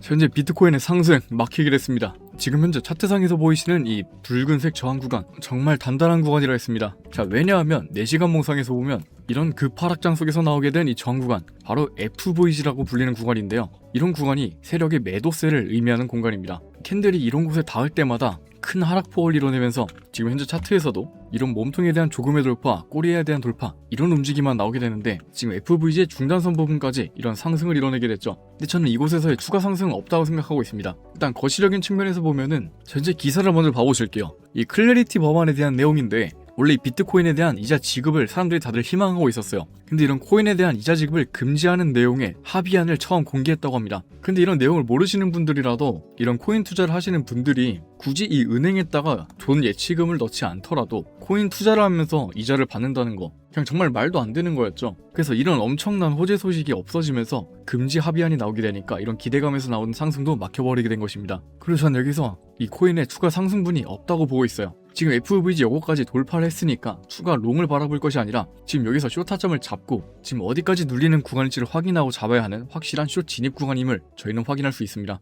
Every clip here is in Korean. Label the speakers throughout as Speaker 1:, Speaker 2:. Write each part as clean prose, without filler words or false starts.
Speaker 1: 현재 비트코인의 상승 막히기로 했습니다. 지금 현재 차트상에서 보이시는 이 붉은색 저항 구간 정말 단단한 구간이라 했습니다. 자, 왜냐하면 4시간 몽상에서 보면 이런 급하락장 속에서 나오게 된 이 저항 구간 바로 FVG라고 불리는 구간인데요. 이런 구간이 세력의 매도세를 의미하는 공간입니다. 캔들이 이런 곳에 닿을 때마다 큰 하락폭을 이뤄내면서 지금 현재 차트에서도 이런 몸통에 대한 조금의 돌파, 꼬리에 대한 돌파 이런 움직임만 나오게 되는데 지금 FVG의 중단선 부분까지 이런 상승을 이뤄내게 됐죠. 근데 저는 이곳에서의 추가 상승은 없다고 생각하고 있습니다. 일단 거시적인 측면에서 보면은 현재 기사를 먼저 봐보실게요. 이 클래리티 법안에 대한 내용인데 원래 이 비트코인에 대한 이자 지급을 사람들이 다들 희망하고 있었어요. 근데 이런 코인에 대한 이자 지급을 금지하는 내용의 합의안을 처음 공개했다고 합니다. 근데 이런 내용을 모르시는 분들이라도 이런 코인 투자를 하시는 분들이 굳이 이 은행에다가 돈 예치금을 넣지 않더라도 코인 투자를 하면서 이자를 받는다는 거 그냥 정말 말도 안 되는 거였죠. 그래서 이런 엄청난 호재 소식이 없어지면서 금지 합의안이 나오게 되니까 이런 기대감에서 나오는 상승도 막혀버리게 된 것입니다. 그리고 전 여기서 이 코인의 추가 상승분이 없다고 보고 있어요. 지금 FVG 요거까지 돌파를 했으니까 추가 롱을 바라볼 것이 아니라 지금 여기서 숏 타점을 잡고 지금 어디까지 눌리는 구간일지를 확인하고 잡아야 하는 확실한 숏 진입 구간임을 저희는 확인할 수 있습니다.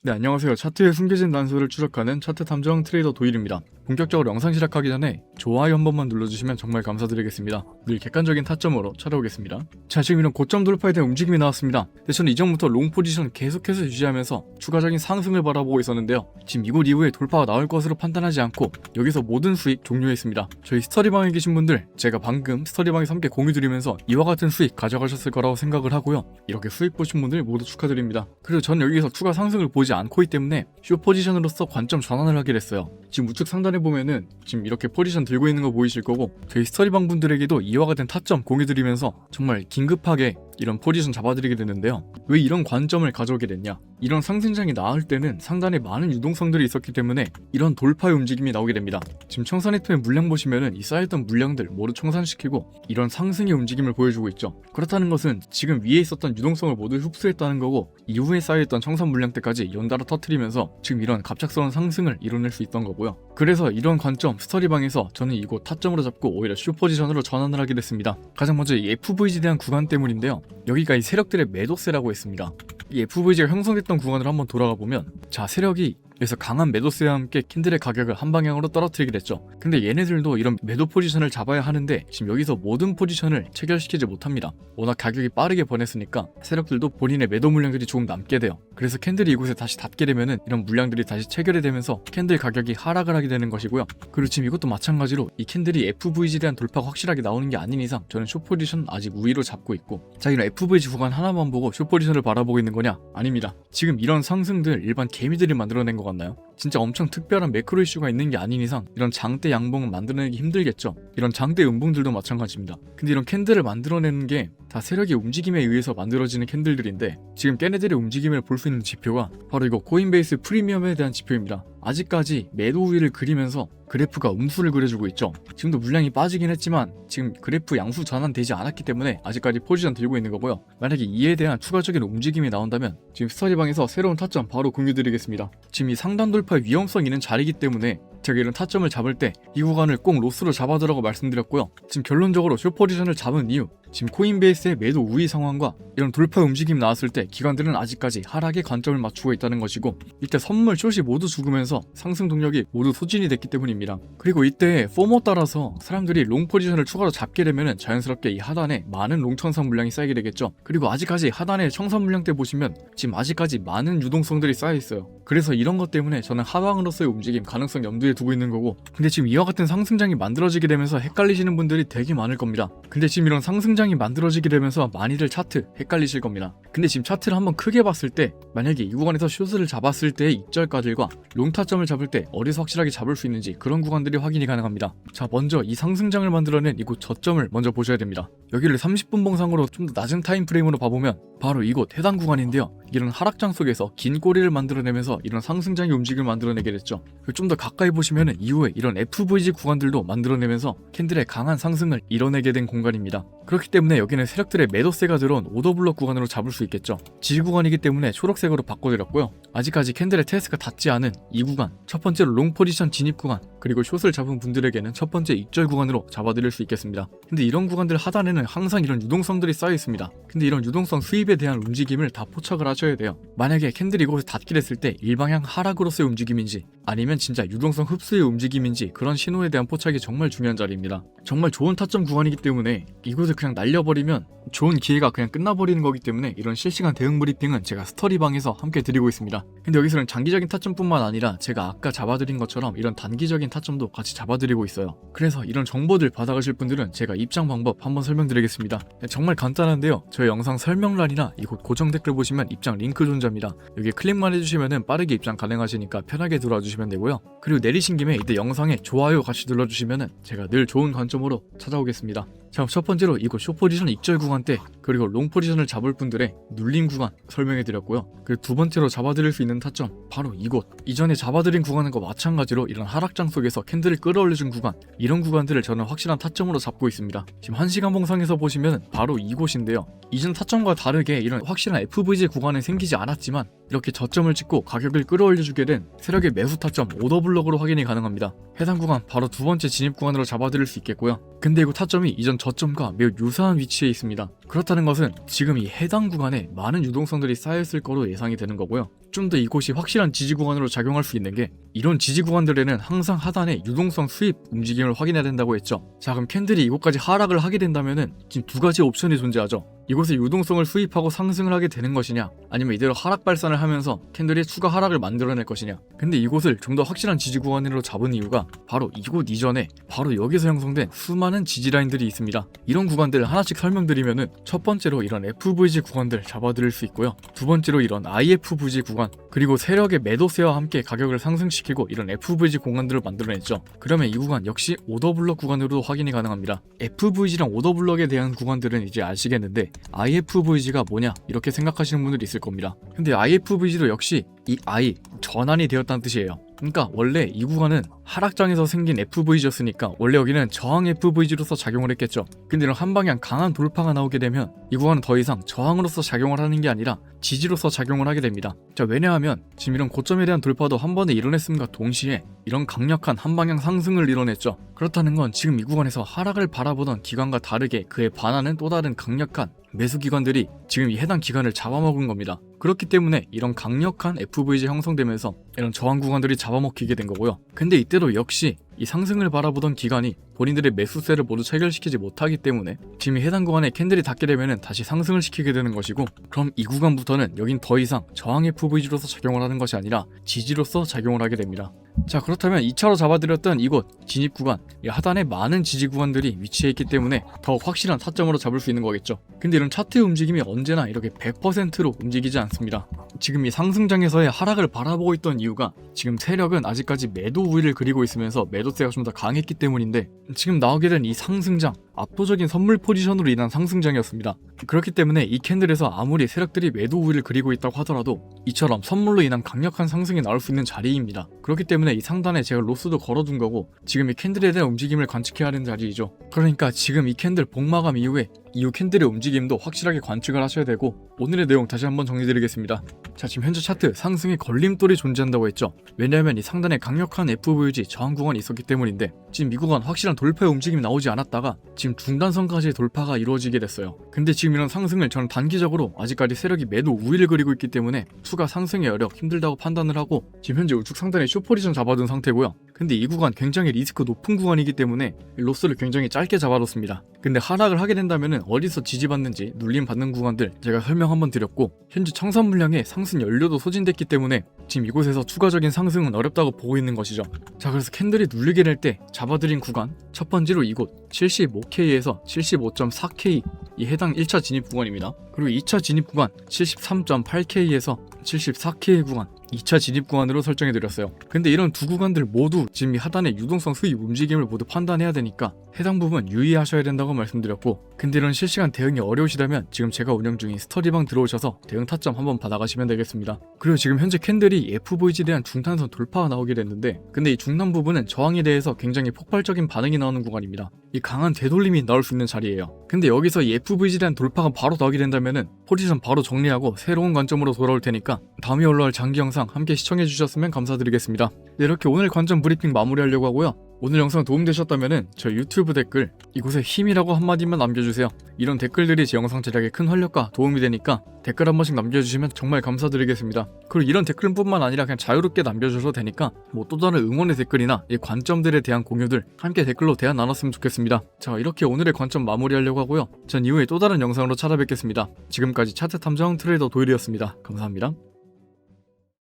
Speaker 1: 네, 안녕하세요. 차트에 숨겨진 단서를 추적하는 차트 탐정 트레이더 도일입니다. 본격적으로 영상 시작하기 전에 좋아요 한 번만 눌러주시면 정말 감사드리겠습니다. 늘 객관적인 타점으로 찾아오겠습니다. 자, 지금 이런 고점 돌파에 대한 움직임이 나왔습니다. 근데 저는 이전부터 롱 포지션 계속해서 유지하면서 추가적인 상승을 바라보고 있었는데요. 지금 이곳 이후에 돌파가 나올 것으로 판단하지 않고 여기서 모든 수익 종료했습니다. 저희 스터디방에 계신 분들 제가 방금 스터디방에서 함께 공유드리면서 이와 같은 수익 가져가셨을 거라고 생각을 하고요. 이렇게 수익 보신 분들 모두 축하드립니다. 그리고 저는 여기서 추가 상승을 보지 않고 있기 때문에 숏 포지션으로서 관점 전환을 하게 됐어요. 지금 우측 상단에 보면은 지금 이렇게 포지션 들고 있는 거 보이실 거고 저희 스터디방 분들에게도 이와 같은 타점 공유드리면서 정말 긴급하게 이런 포지션 잡아드리게 되는데요. 왜 이런 관점을 가져오게 됐냐? 이런 상승장이 나올 때는 상단에 많은 유동성들이 있었기 때문에 이런 돌파의 움직임이 나오게 됩니다. 지금 청산히트의 물량 보시면은 이 쌓였던 물량들 모두 청산시키고 이런 상승의 움직임을 보여주고 있죠. 그렇다는 것은 지금 위에 있었던 유동성을 모두 흡수했다는 거고 이후에 쌓여있던 청산 물량대까지 연달아 터트리면서 지금 이런 갑작스러운 상승을 이뤄낼 수 있던 거고요. 그래서 이런 관점 스터디방에서 저는 이곳 타점으로 잡고 오히려 숏 포지션으로 전환을 하게 됐습니다. 가장 먼저 이 FVG에 대한 구간 때문인데요. 여기가 이 세력들의 매도세라고 했습니다. 이 FVG가 형성됐던 구간을 한번 돌아가 보면 자, 세력이 그래서 강한 매도세와 함께 캔들의 가격을 한 방향으로 떨어뜨리게 됐죠. 근데 얘네들도 이런 매도 포지션을 잡아야 하는데 지금 여기서 모든 포지션을 체결시키지 못합니다. 워낙 가격이 빠르게 변했으니까 세력들도 본인의 매도 물량들이 조금 남게 돼요. 그래서 캔들이 이곳에 다시 닿게 되면은 이런 물량들이 다시 체결이 되면서 캔들 가격이 하락을 하게 되는 것이고요. 그리고 지금 이것도 마찬가지로 이 캔들이 FVG에 대한 돌파가 확실하게 나오는 게 아닌 이상 저는 숏 포지션 아직 우위로 잡고 있고 자, 이런 FVG 구간 하나만 보고 숏 포지션을 바라보고 있는 거냐? 아닙니다. 지금 이런 상승들 일반 개미들이 만들어낸 것 같나요? 진짜 엄청 특별한 매크로 이슈가 있는 게 아닌 이상 이런 장대 양봉은 만들어내기 힘들겠죠. 이런 장대 음봉들도 마찬가지입니다. 근데 이런 캔들을 만들어내는 게 다 세력의 움직임에 의해서 만들어지는 캔들들인데 지금 걔네들의 움직임을 볼 수 있는 지표가 바로 이거 코인베이스 프리미엄에 대한 지표입니다. 아직까지 매도 우위를 그리면서 그래프가 음수를 그려주고 있죠. 지금도 물량이 빠지긴 했지만 지금 그래프 양수 전환되지 않았기 때문에 아직까지 포지션 들고 있는 거고요. 만약에 이에 대한 추가적인 움직임이 나온다면 지금 스터디방에서 새로운 타점 바로 공유드리겠습니다. 지금 이 상단 돌파의 위험성 있는 자리이기 때문에 제가 이런 타점을 잡을 때 이 구간을 꼭 로스로 잡아두라고 말씀드렸고요. 지금 결론적으로 숏 포지션을 잡은 이유 지금 코인베이스의 매도 우위 상황과 이런 돌파 움직임 나왔을 때 기관들은 아직까지 하락에 관점을 맞추고 있다는 것이고 이때 선물 숏이 모두 죽으면서 상승 동력이 모두 소진이 됐기 때문입니다. 그리고 이때 포모 따라서 사람들이 롱 포지션을 추가로 잡게 되면 자연스럽게 이 하단에 많은 롱 청산 물량이 쌓이게 되겠죠. 그리고 아직까지 하단에 청산 물량대 보시면 지금 아직까지 많은 유동성들이 쌓여 있어요. 그래서 이런 것 때문에 저는 하방으로서의 움직임 가능성 염두에 두고 있는 거고 근데 지금 이와 같은 상승장이 만들어지게 되면서 헷갈리시는 분들이 되게 많을 겁니다. 근데 지금 이런 상승장이 만들어지게 되면서 많이들 차트 헷갈리실 겁니다. 근데 지금 차트를 한번 크게 봤을 때 만약에 이 구간에서 숏을 잡았을 때의 익절가들과 롱타점을 잡을 때 어디서 확실하게 잡을 수 있는지 그런 구간들이 확인이 가능합니다. 자, 먼저 이 상승장을 만들어낸 이곳 저점을 먼저 보셔야 됩니다. 여기를 30분 봉상으로 좀 더 낮은 타임프레임으로 봐보면 바로 이곳 해당 구간인데요. 이런 하락장 속에서 긴 꼬리를 만들어내면서 이런 상승장의 움직임을 만들어내게 됐죠. 좀 더 가까이 보시면 이후에 이런 FVG 구간들도 만들어내면서 캔들의 강한 상승을 이뤄내게 된 공간입니다. 그렇기 때문에 여기는 세력들의 매도세가 들어온 오더블럭 구간으로 잡을 수 있겠죠. 지지 구간이기 때문에 초록색으로 바꿔드렸고요. 아직까지 캔들의 테스트가 닿지 않은 이 구간, 첫 번째로 롱 포지션 진입 구간, 그리고 숏을 잡은 분들에게는 첫 번째 익절 구간으로 잡아드릴 수 있겠습니다. 근데 이런 구간들 하단에는 항상 이런 유동성들이 쌓여 있습니다. 근데 이런 유동성 수입에 대한 움직임을 다 포착을 하셔야 돼요. 만약에 캔들이 이곳에 닿게 됐을 때 일방향 하락으로서의 움직임인지 아니면 진짜 유동성 흡수의 움직임인지 그런 신호에 대한 포착이 정말 중요한 자리입니다. 정말 좋은 타점 구간이기 때문에 이곳을 그냥 날려버리면 좋은 기회가 그냥 끝나버리는 거기 때문에 이런 실시간 대응 브리핑은 제가 스터디방에서 함께 드리고 있습니다. 근데 여기서는 장기적인 타점뿐만 아니라 제가 아까 잡아드린 것처럼 이런 단기적인 타점도 같이 잡아드리고 있어요. 그래서 이런 정보들 받아가실 분들은 제가 입장 방법 한번 설명드리겠습니다. 정말 간단한데요. 저희 영상 설명란이나 이곳 고정 댓글 보시면 입장 링크 존재합니다. 여기 클릭만 해주시면 빠르게 입장 가능하시니까 편하게 들어와 주시면 되고요. 그리고 내리신 김에 이때 영상에 좋아요 같이 눌러주시면 제가 늘 좋은 관점으로 찾아오겠습니다. 자, 첫 번째로 이곳 숏 포지션 익절 구간 때 그리고 롱 포지션을 잡을 분들의 눌림 구간 설명해드렸고요. 그리고 두 번째로 잡아드릴 수 있는 타점 바로 이곳, 이전에 잡아드린 구간과 마찬가지로 이런 하락장 속에서 캔들을 끌어올려준 구간, 이런 구간들을 저는 확실한 타점으로 잡고 있습니다. 지금 1시간 봉상에서 보시면 바로 이곳인데요. 이전 타점과 다르게 이런 확실한 FVG 구간은 생기지 않았지만 이렇게 저점을 찍고 가격을 끌어올려주게 된 세력의 매수 타점 오더블럭으로 확인이 가능합니다. 해당 구간 바로 두 번째 진입 구간으로 잡아드릴 수 있겠고요. 근데 이 타점이 이전 저점과 매우 유사한 위치에 있습니다. 그렇다는 것은 지금 이 해당 구간에 많은 유동성들이 쌓여있을 거로 예상이 되는 거고요. 좀 더 이곳이 확실한 지지 구간으로 작용할 수 있는 게 이런 지지 구간들에는 항상 하단에 유동성 수입 움직임을 확인해야 된다고 했죠. 자, 그럼 캔들이 이곳까지 하락을 하게 된다면은 지금 두 가지 옵션이 존재하죠. 이곳에 유동성을 수입하고 상승을 하게 되는 것이냐, 아니면 이대로 하락 발산을 하면서 캔들이 추가 하락을 만들어낼 것이냐. 근데 이곳을 좀 더 확실한 지지 구간으로 잡은 이유가 바로 이곳 이전에 바로 여기서 형성된 수많은 지지 라인들이 있습니다. 이런 구간들을 하나씩 설명드리면은 첫 번째로 이런 FVG 구간들 잡아드릴 수 있고요. 두 번째로 이런 IFVG 구간, 그리고 세력의 매도세와 함께 가격을 상승시키고 이런 FVG 공간들을 만들어냈죠. 그러면 이 구간 역시 오더블럭 구간으로도 확인이 가능합니다. FVG랑 오더블럭에 대한 구간들은 이제 아시겠는데 IFVG가 뭐냐 이렇게 생각하시는 분들이 있을 겁니다. 근데 IFVG도 역시 이 I, 전환이 되었다는 뜻이에요. 그러니까 원래 이 구간은 하락장에서 생긴 FVG였으니까 원래 여기는 저항 FVG로서 작용을 했겠죠. 근데 이런 한방향 강한 돌파가 나오게 되면 이 구간은 더 이상 저항으로서 작용을 하는 게 아니라 지지로서 작용을 하게 됩니다. 자, 왜냐하면 지금 이런 고점에 대한 돌파도 한 번에 이뤄냈음과 동시에 이런 강력한 한방향 상승을 이뤄냈죠. 그렇다는 건 지금 이 구간에서 하락을 바라보던 기관과 다르게 그에 반하는 또 다른 강력한 매수 기관들이 지금 이 해당 기간을 잡아먹은 겁니다. 그렇기 때문에 이런 강력한 FVG 형성되면서 이런 저항 구간들이 잡아먹히게 된 거고요. 근데 이때도 역시 이 상승을 바라보던 기관이 본인들의 매수세를 모두 체결시키지 못하기 때문에 지금 이 해당 구간에 캔들이 닿게 되면 다시 상승을 시키게 되는 것이고, 그럼 이 구간부터는 여긴 더 이상 저항 FVG로서 작용을 하는 것이 아니라 지지로서 작용을 하게 됩니다. 자, 그렇다면 2차로 잡아드렸던 이곳 진입 구간, 이 하단에 많은 지지 구간들이 위치해 있기 때문에 더욱 확실한 타점으로 잡을 수 있는 거겠죠. 근데 이런 차트의 움직임이 언제나 이렇게 100%로 움직이지 않습니다. 지금 이 상승장에서의 하락을 바라보고 있던 이유가 지금 세력은 아직까지 매도 우위를 그리고 있으면서 매도세가 좀 더 강했기 때문인데, 지금 나오게 된 이 상승장, 압도적인 선물 포지션으로 인한 상승장이었습니다. 그렇기 때문에 이 캔들에서 아무리 세력들이 매도 우위를 그리고 있다고 하더라도 이처럼 선물로 인한 강력한 상승이 나올 수 있는 자리입니다. 그렇기 때문에 이 상단에 제가 로스도 걸어둔 거고 지금 이 캔들에 대한 움직임을 관측해야 하는 자리이죠. 그러니까 지금 이 캔들 복마감 이후에 이후 캔들의 움직임도 확실하게 관측을 하셔야 되고, 오늘의 내용 다시 한번 정리드리겠습니다. 자, 지금 현재 차트 상승의 걸림돌이 존재한다고 했죠. 왜냐하면 이 상단에 강력한 FVG 저항 구간이 있었기 때문인데 지금 이 구간 확실한 돌파의 움직임이 나오지 않았다가 지금 중단선까지의 돌파가 이루어지게 됐어요. 근데 지금 이런 상승을 저는 단기적으로 아직까지 세력이 매도 우위를 그리고 있기 때문에 추가 상승의 여력 힘들다고 판단을 하고 지금 현재 우측 상단에 숏포지션 잡아둔 상태고요. 근데 이 구간 굉장히 리스크 높은 구간이기 때문에 로스를 굉장히 짧게 잡아뒀습니다. 근데 하락을 하게 된다면 어디서 지지받는지 눌림 받는 구간들 제가 설명 한번 드렸고, 현재 청산 물량에 상승 연료도 소진됐기 때문에 지금 이곳에서 추가적인 상승은 어렵다고 보고 있는 것이죠. 자, 그래서 캔들이 눌리게 될 때 잡아들인 구간, 첫 번째로 이곳 75K에서 75.4K 이 해당 1차 진입 구간입니다. 그리고 2차 진입 구간 73.8K에서 74K 구간, 2차 진입 구간으로 설정해드렸어요. 근데 이런 두 구간들 모두 지금 이 하단의 유동성 수입 움직임을 모두 판단해야 되니까 해당 부분 유의하셔야 된다고 말씀드렸고, 근데 이런 실시간 대응이 어려우시다면 지금 제가 운영 중인 스터디방 들어오셔서 대응 타점 한번 받아가시면 되겠습니다. 그리고 지금 현재 캔들이 FVG에 대한 중탄선 돌파가 나오게 됐는데, 근데 이 중단 부분은 저항에 대해서 굉장히 폭발적인 반응이 나오는 구간입니다. 이 강한 되돌림이 나올 수 있는 자리예요. 근데 여기서 이 FVG에 대한 돌파가 바로 나오게 된다면은 포지션 바로 정리하고 새로운 관점으로 돌아올 테니까 다음에 올라올 장기 영상 함께 시청해 주셨으면 감사드리겠습니다. 네, 이렇게 오늘 관점 브리핑 마무리하려고 하고요. 오늘 영상 도움되셨다면 저희 유튜브 댓글 이곳에 힘이라고 한마디만 남겨주세요. 이런 댓글들이 제 영상 제작에 큰 활력과 도움이 되니까 댓글 한 번씩 남겨주시면 정말 감사드리겠습니다. 그리고 이런 댓글뿐만 아니라 그냥 자유롭게 남겨주셔도 되니까 뭐 또 다른 응원의 댓글이나 이 관점들에 대한 공유들 함께 댓글로 대화 나눴으면 좋겠습니다. 자, 이렇게 오늘의 관점 마무리하려고 하고요. 전 이후에 또 다른 영상으로 찾아뵙겠습니다. 지금까지 차트 탐정 트레이더 도일이었습니다. 감사합니다.